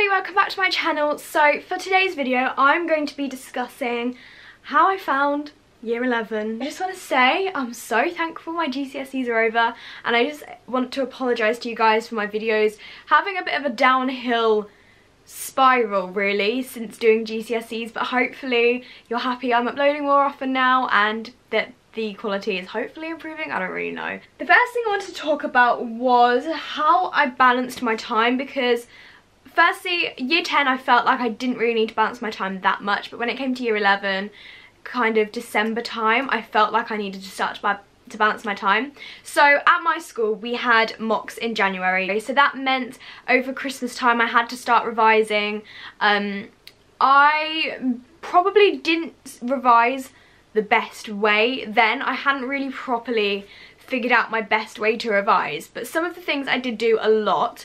everybody, welcome back to my channel. So for today's video I'm going to be discussing how I found year 11. I just want to say I'm so thankful my GCSEs are over, and I just want to apologise to you guys for my videos having a bit of a downhill spiral really since doing GCSEs, but hopefully you're happy I'm uploading more often now and that the quality is hopefully improving. I don't really know. The first thing I wanted to talk about was how I balanced my time, because firstly, year 10 I felt like I didn't really need to balance my time that much, but when it came to year 11, kind of December time, I felt like I needed to start to balance my time. So at my school we had mocks in January, so that meant over Christmas time I had to start revising. I probably didn't revise the best way then. I hadn't really properly figured out my best way to revise, but some of the things I did do a lot.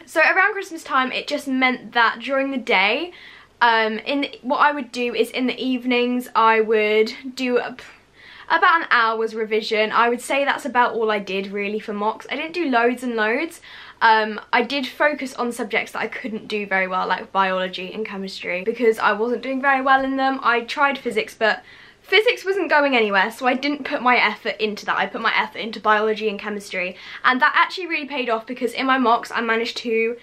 So around Christmas time it just meant that during the day, what I would do is in the evenings I would do about an hour's revision. I would say that's about all I did really for mocks. I didn't do loads and loads. I did focus on subjects that I couldn't do very well, like biology and chemistry, because I wasn't doing very well in them. I tried physics, but physics wasn't going anywhere, so I didn't put my effort into that. I put my effort into biology and chemistry, and that actually really paid off because in my mocks I managed to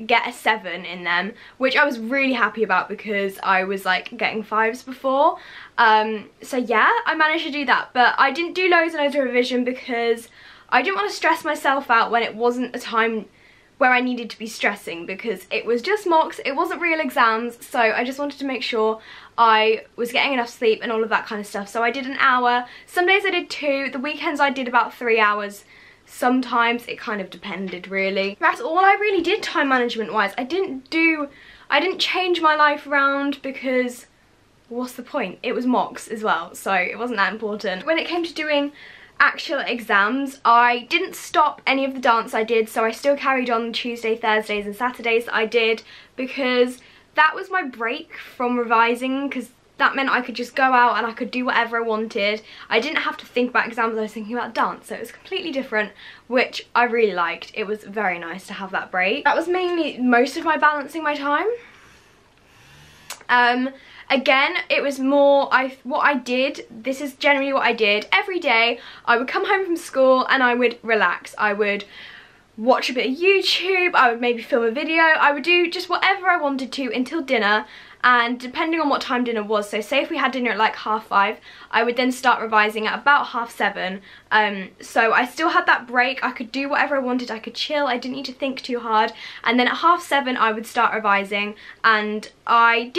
get a 7 in them, which I was really happy about because I was like getting 5s before. So yeah, I managed to do that, but I didn't do loads and loads of revision because I didn't want to stress myself out when it wasn't a time where I needed to be stressing, because it was just mocks, it wasn't real exams, so I just wanted to make sure I was getting enough sleep and all of that kind of stuff. So I did an hour, some days I did 2, the weekends I did about 3 hours, sometimes it kind of depended really. That's all I really did time management wise. I didn't change my life around because what's the point? It was mocks as well, so it wasn't that important. When it came to doing actual exams, I didn't stop any of the dance I did, so I still carried on Tuesday, Thursdays and Saturdays that I did, because that was my break from revising, because that meant I could just go out and I could do whatever I wanted. I didn't have to think about exams, I was thinking about dance, so it was completely different, which I really liked. It was very nice to have that break. That was mainly most of my balancing my time. Again, it was more, this is generally what I did. Every day, I would come home from school and I would relax. I would watch a bit of YouTube, I would maybe film a video, I would do just whatever I wanted to until dinner. And depending on what time dinner was, so say if we had dinner at like 5:30, I would then start revising at about 7:30. So I still had that break, I could do whatever I wanted, I could chill, I didn't need to think too hard. And then at 7:30 I would start revising, and I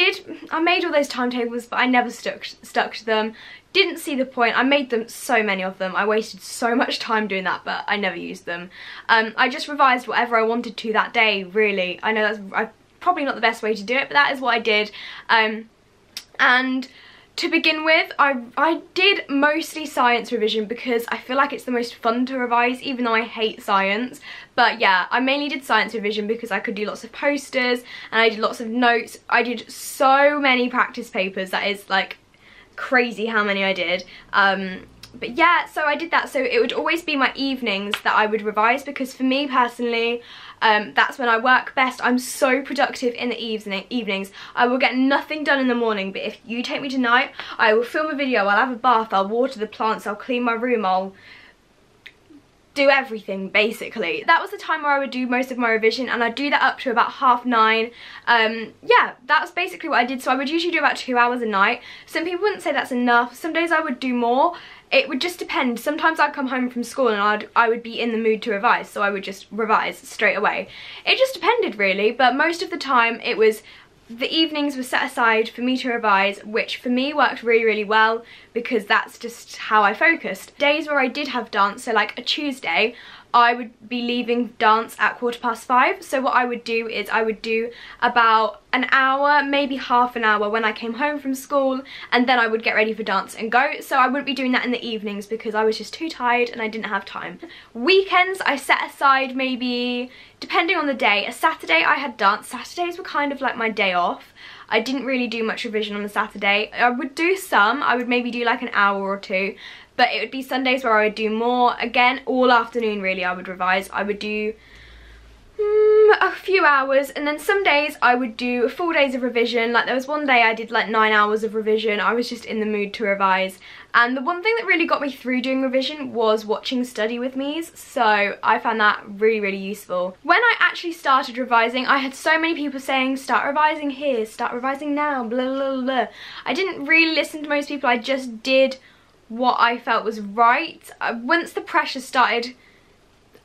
made all those timetables, but I never stuck to them. Didn't see the point. I made them, so many of them. I wasted so much time doing that, but I never used them. I just revised whatever I wanted to that day, really. I know that's probably not the best way to do it, but that is what I did. And to begin with, I did mostly science revision because I feel like it's the most fun to revise, even though I hate science. But yeah, I mainly did science revision because I could do lots of posters and I did lots of notes. I did so many practice papers, that is like crazy how many I did. But yeah, so I did that. So it would always be my evenings that I would revise, because for me personally, that's when I work best. I'm so productive in the evenings. I will get nothing done in the morning, but if you take me tonight, I will film a video, I'll have a bath, I'll water the plants, I'll clean my room, I'll do everything basically. That was the time where I would do most of my revision, and I'd do that up to about 9:30. Yeah, that's basically what I did. So I would usually do about 2 hours a night. Some people wouldn't say that's enough. Some days I would do more. It would just depend. Sometimes I'd come home from school and I would be in the mood to revise, so I would just revise straight away. It just depended really, but most of the time it was the evenings were set aside for me to revise, which for me worked really, really well because that's just how I focused. Days where I did have dance, so like a Tuesday, I would be leaving dance at 5:15. So what I would do is I would do about an hour, maybe half an hour when I came home from school, and then I would get ready for dance and go. So I wouldn't be doing that in the evenings because I was just too tired and I didn't have time. Weekends I set aside maybe, depending on the day. A Saturday I had dance. Saturdays were kind of like my day off. I didn't really do much revision on the Saturday. I would do some, I would maybe do like an hour or 2. But it would be Sundays where I would do more. Again, all afternoon really I would revise. I would do a few hours, and then some days I would do full days of revision. Like there was one day I did like 9 hours of revision. I was just in the mood to revise, and the one thing that really got me through doing revision was watching study with me's, so I found that really useful. When I actually started revising, I had so many people saying start revising here, start revising now, blah blah blah. I didn't really listen to most people. I just did what I felt was right. Once the pressure started,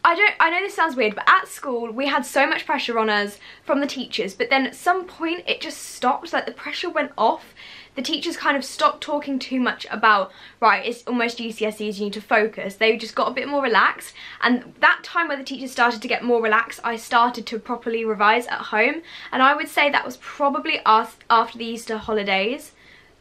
I know this sounds weird, but at school we had so much pressure on us from the teachers, but then at some point it just stopped. Like the pressure went off. The teachers kind of stopped talking too much about, right, it's almost GCSEs, you need to focus. They just got a bit more relaxed, and that time where the teachers started to get more relaxed, I started to properly revise at home, and I would say that was probably after the Easter holidays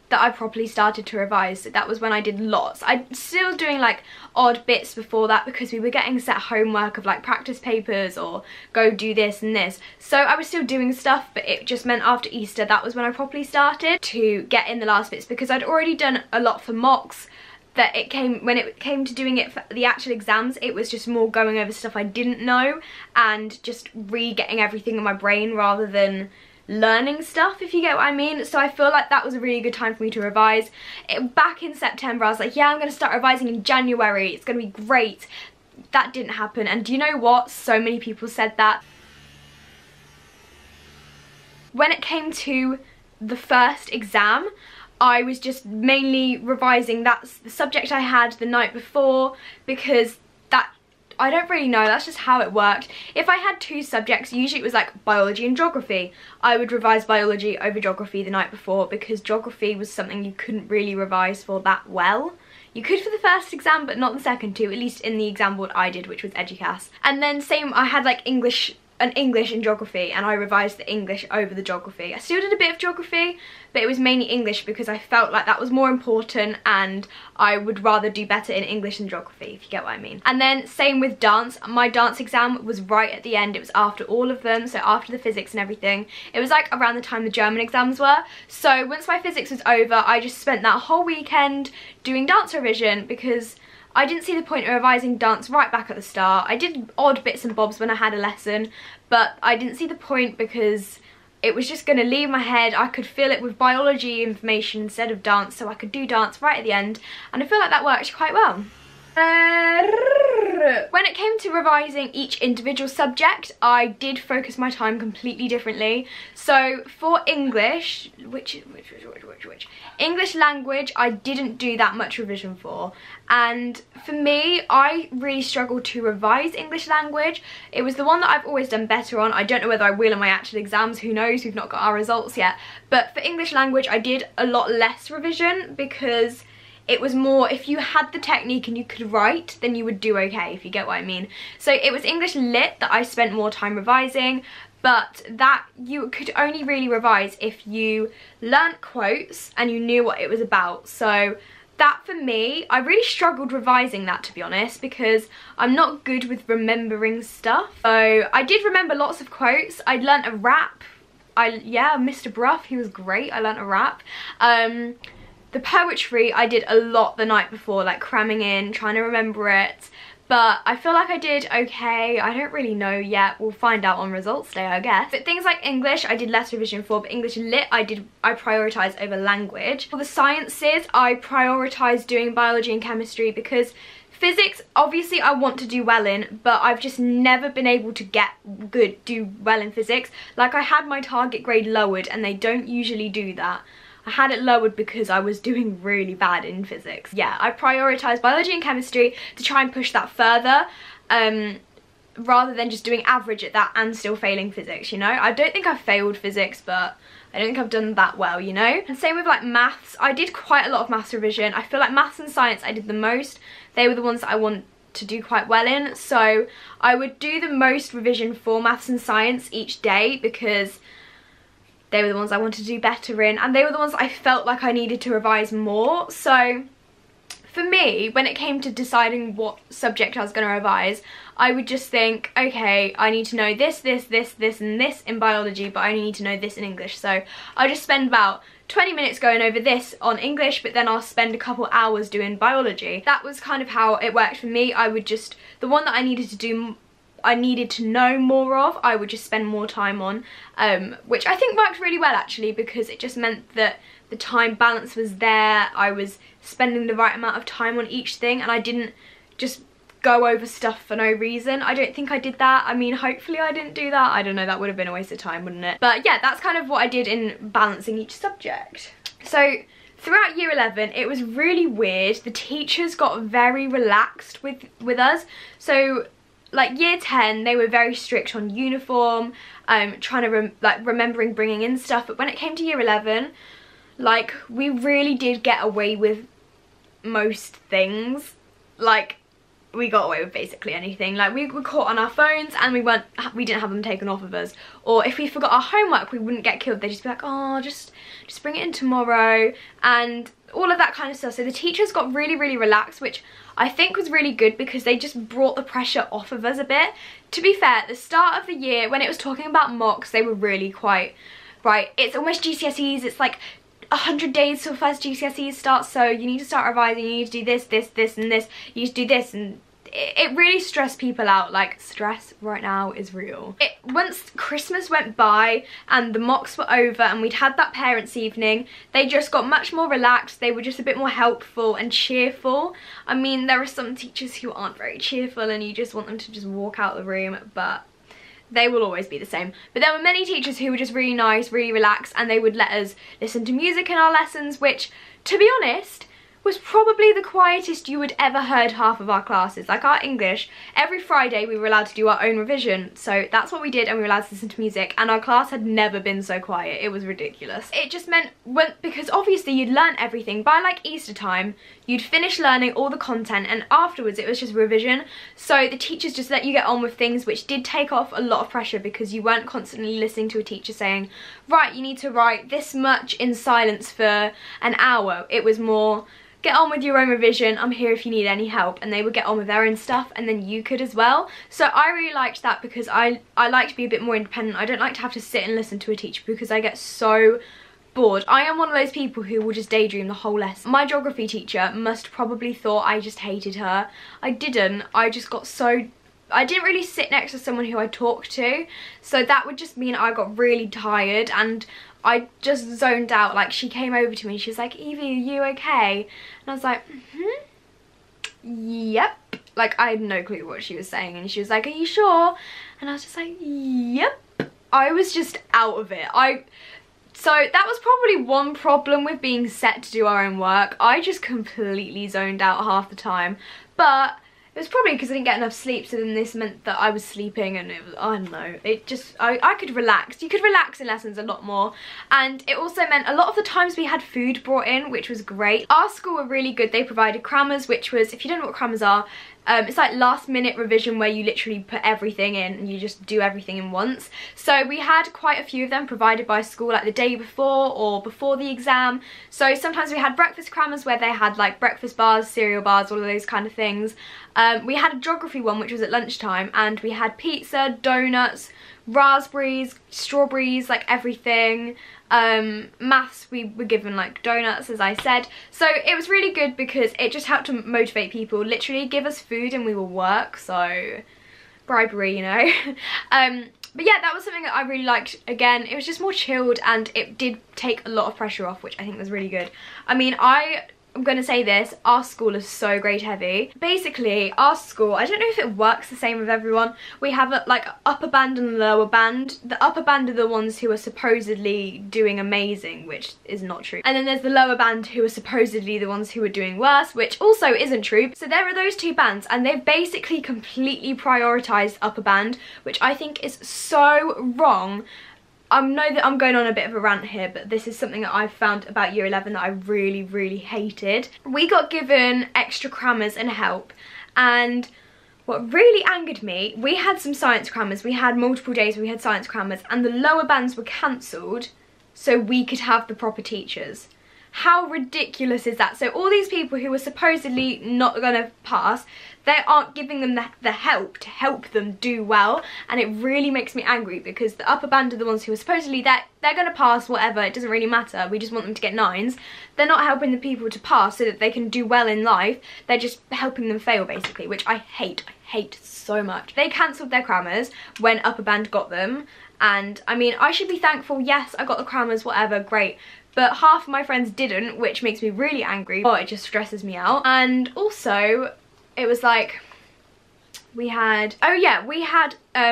that I properly started to revise. So that was when I did lots. I'm still doing like odd bits before that because we were getting set homework of like practice papers or go do this and this. So I was still doing stuff, but it just meant after Easter that was when I properly started to get in the last bits, because I'd already done a lot for mocks. That when it came to doing it for the actual exams, it was just more going over stuff I didn't know and just re-getting everything in my brain rather than learning stuff, if you get what I mean. So I feel like that was a really good time for me to revise. Back in September I was like, yeah, I'm going to start revising in January, it's going to be great. That didn't happen, and do you know what? So many people said that. When it came to the first exam, I was just mainly revising that subject I had the night before, because I don't really know, that's just how it worked. If I had 2 subjects, usually it was like biology and geography. I would revise biology over geography the night before, because geography was something you couldn't really revise for that well. You could for the first exam, but not the second 2, at least in the exam board I did, which was EduCAS. And then same, I had like English and geography, and I revised the English over the geography. I still did a bit of geography, but it was mainly English because I felt like that was more important and I would rather do better in English than geography, if you get what I mean. And then same with dance. My dance exam was right at the end. It was after all of them, so after the physics and everything. It was like around the time the German exams were. So once my physics was over, I just spent that whole weekend doing dance revision, because I didn't see the point of revising dance right back at the start. I did odd bits and bobs when I had a lesson, but I didn't see the point because it was just going to leave my head. I could fill it with biology information instead of dance, so I could do dance right at the end, and I feel like that worked quite well. When it came to revising each individual subject, I did focus my time completely differently. So for English, English language, I didn't do that much revision for. And for me, I really struggled to revise English language. It was the one that I've always done better on. I don't know whether I will in my actual exams, who knows, we've not got our results yet. But for English language, I did a lot less revision because it was more, if you had the technique and you could write, then you would do okay, if you get what I mean. So it was English Lit that I spent more time revising, but that you could only really revise if you learnt quotes and you knew what it was about. So that, for me, I really struggled revising that, to be honest, because I'm not good with remembering stuff. So I did remember lots of quotes. I'd learnt a rap. Yeah, Mr. Bruff, he was great. I learnt a rap. The poetry I did a lot the night before, like cramming in, trying to remember it, but I feel like I did okay. I don't really know yet. We'll find out on results day, I guess. But things like English, I did less revision for, but English Lit, I prioritised over language. For the sciences, I prioritised doing biology and chemistry, because physics, obviously I want to do well in, but I've just never been able to do well in physics. Like, I had my target grade lowered, and they don't usually do that. I had it lowered because I was doing really bad in physics. Yeah, I prioritised biology and chemistry to try and push that further, rather than just doing average at that and still failing physics, you know? I don't think I failed physics, but I don't think I've done that well, you know? And same with like maths. I did quite a lot of maths revision. I feel like maths and science I did the most. They were the ones that I want to do quite well in. So I would do the most revision for maths and science each day, because they were the ones I wanted to do better in, and they were the ones I felt like I needed to revise more. So for me, when it came to deciding what subject I was going to revise, I would just think, okay, I need to know this, this, this, this, and this in biology, but I only need to know this in English. So I just spend about 20 minutes going over this on English, but then I'll spend a couple hours doing biology. That was kind of how it worked for me. I would just, the one that I needed to do, I needed to know more of, I would just spend more time on, which I think worked really well actually, because it just meant that the time balance was there. I was spending the right amount of time on each thing, and I didn't just go over stuff for no reason. I don't think I did that. I mean, hopefully I didn't do that. I don't know, that would have been a waste of time, wouldn't it? But yeah, that's kind of what I did in balancing each subject. So throughout year 11, it was really weird. The teachers got very relaxed with us. So like year 10, they were very strict on uniform, trying to remembering bringing in stuff. But when it came to year 11, like, we really did get away with most things. Like, we got away with basically anything. Like, we were caught on our phones and we didn't have them taken off of us. Or if we forgot our homework, we wouldn't get killed. They'd just be like, oh, just bring it in tomorrow, and all of that kind of stuff. So the teachers got really, really relaxed, which I think was really good, because they just brought the pressure off of us a bit. To be fair, at the start of the year, when it was talking about mocks, they were really quite, right, it's almost GCSEs, it's like 100 days till first GCSEs starts, so you need to start revising, you need to do this, this, this, and this, you need to do this, and it really stressed people out. Like, stress right now is real. Once Christmas went by and the mocks were over and we'd had that parents' evening, they just got much more relaxed. They were just a bit more helpful and cheerful. I mean, there are some teachers who aren't very cheerful and you just want them to just walk out the room, but they will always be the same. But there were many teachers who were just really nice, really relaxed, and they would let us listen to music in our lessons, which, to be honest, was probably the quietest you would ever heard half of our classes. Like, our English, every Friday we were allowed to do our own revision, so that's what we did, and we were allowed to listen to music, and our class had never been so quiet. It was ridiculous. It just meant, because obviously you'd learn everything by like Easter time, you'd finish learning all the content, and afterwards it was just revision. So the teachers just let you get on with things, which did take off a lot of pressure, because you weren't constantly listening to a teacher saying, right, you need to write this much in silence for an hour. It was more, get on with your own revision, I'm here if you need any help, and they would get on with their own stuff, and then you could as well. So I really liked that, because I like to be a bit more independent. I don't like to have to sit and listen to a teacher, because I get so bored. I am one of those people who will just daydream the whole lesson. My geography teacher must probably thought I just hated her. I didn't. I just got so, I didn't really sit next to someone who I talked to, so that would just mean I got really tired and I just zoned out. Like, she came over to me and she was like, Evie, are you okay? And I was like, yep. Like, I had no clue what she was saying, and she was like, are you sure? And I was just like, yep. I was just out of it. So that was probably one problem with being set to do our own work. I just completely zoned out half the time, but it was probably because I didn't get enough sleep, so then this meant that I was sleeping, and it was, I don't know, it just, I could relax. You could relax in lessons a lot more, and it also meant a lot of the times we had food brought in, which was great. Our school were really good. They provided crammers, which was, if you don't know what crammers are, it's like last minute revision where you literally put everything in and you just do everything in once. So we had quite a few of them provided by school, like the day before or before the exam. So sometimes we had breakfast crammers where they had like breakfast bars, cereal bars, all of those kind of things. We had a geography one which was at lunchtime, and we had pizza, donuts, raspberries, strawberries, like everything. Maths, we were given like donuts, as I said. So it was really good because it just helped to motivate people. Literally give us food and we will work, so bribery, you know. But yeah, that was something that I really liked. Again, it was just more chilled, and it did take a lot of pressure off, which I think was really good. I mean, I'm going to say this, our school is so grade heavy. Basically, our school, I don't know if it works the same with everyone. We have a, like, upper band and lower band. The upper band are the ones who are supposedly doing amazing, which is not true. And then there's the lower band who are supposedly the ones who are doing worse, which also isn't true. So there are those two bands, and they've basically completely prioritised upper band, which I think is so wrong. I know that I'm going on a bit of a rant here, but this is something that I've found about year 11 that I really, really hated. We got given extra crammers and help, and what really angered me, we had some science crammers. We had multiple days where we had science crammers, and the lower bands were cancelled so we could have the proper teachers. How ridiculous is that? So all these people who were supposedly not gonna pass, they aren't giving them the help to help them do well, and it really makes me angry because the upper band are the ones who are supposedly they're gonna pass whatever, it doesn't really matter, we just want them to get 9s. They're not helping the people to pass so that they can do well in life, they're just helping them fail basically, which I hate so much. They cancelled their crammers when upper band got them, and I mean, I should be thankful, yes, I got the crammers, whatever, great. But half of my friends didn't, which makes me really angry. Oh, it just stresses me out. And also, it was like, we had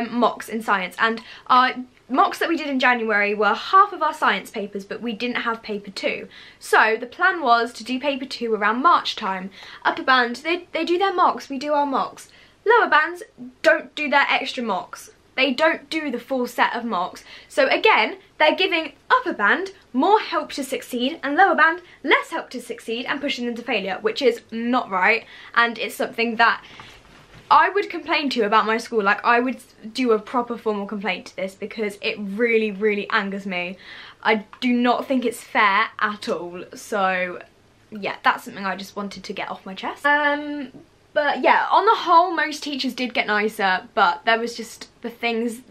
mocks in science, and our mocks that we did in January were half of our science papers, but we didn't have paper 2. So the plan was to do paper 2 around March time. Upper band, they do their mocks, we do our mocks. Lower bands don't do their extra mocks. They don't do the full set of mocks. So again, they're giving upper band more help to succeed and lower band less help to succeed and pushing them to failure, which is not right, and it's something that I would complain to about my school. Like, I would do a proper formal complaint to this because it really, really angers me. I do not think it's fair at all. So yeah, that's something I just wanted to get off my chest. But yeah, on the whole, most teachers did get nicer, but there was just different things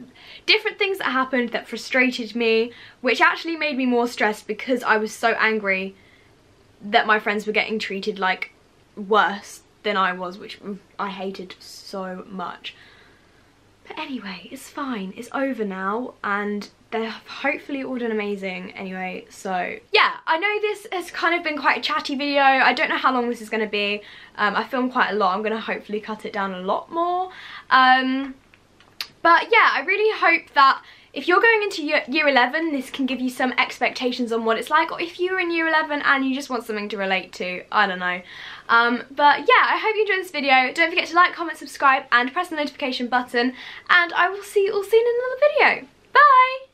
that happened that frustrated me, which actually made me more stressed because I was so angry that my friends were getting treated like worse than I was, which I hated so much. But anyway, it's fine, it's over now, and they're hopefully all done amazing anyway. So yeah, I know this has kind of been quite a chatty video. I don't know how long this is going to be. I filmed quite a lot. I'm going to hopefully cut it down a lot more. But yeah, I really hope that if you're going into year 11, this can give you some expectations on what it's like, or if you're in year 11 and you just want something to relate to, I don't know. But yeah, I hope you enjoyed this video. Don't forget to like, comment, subscribe, and press the notification button, and I will see you all soon in another video. Bye!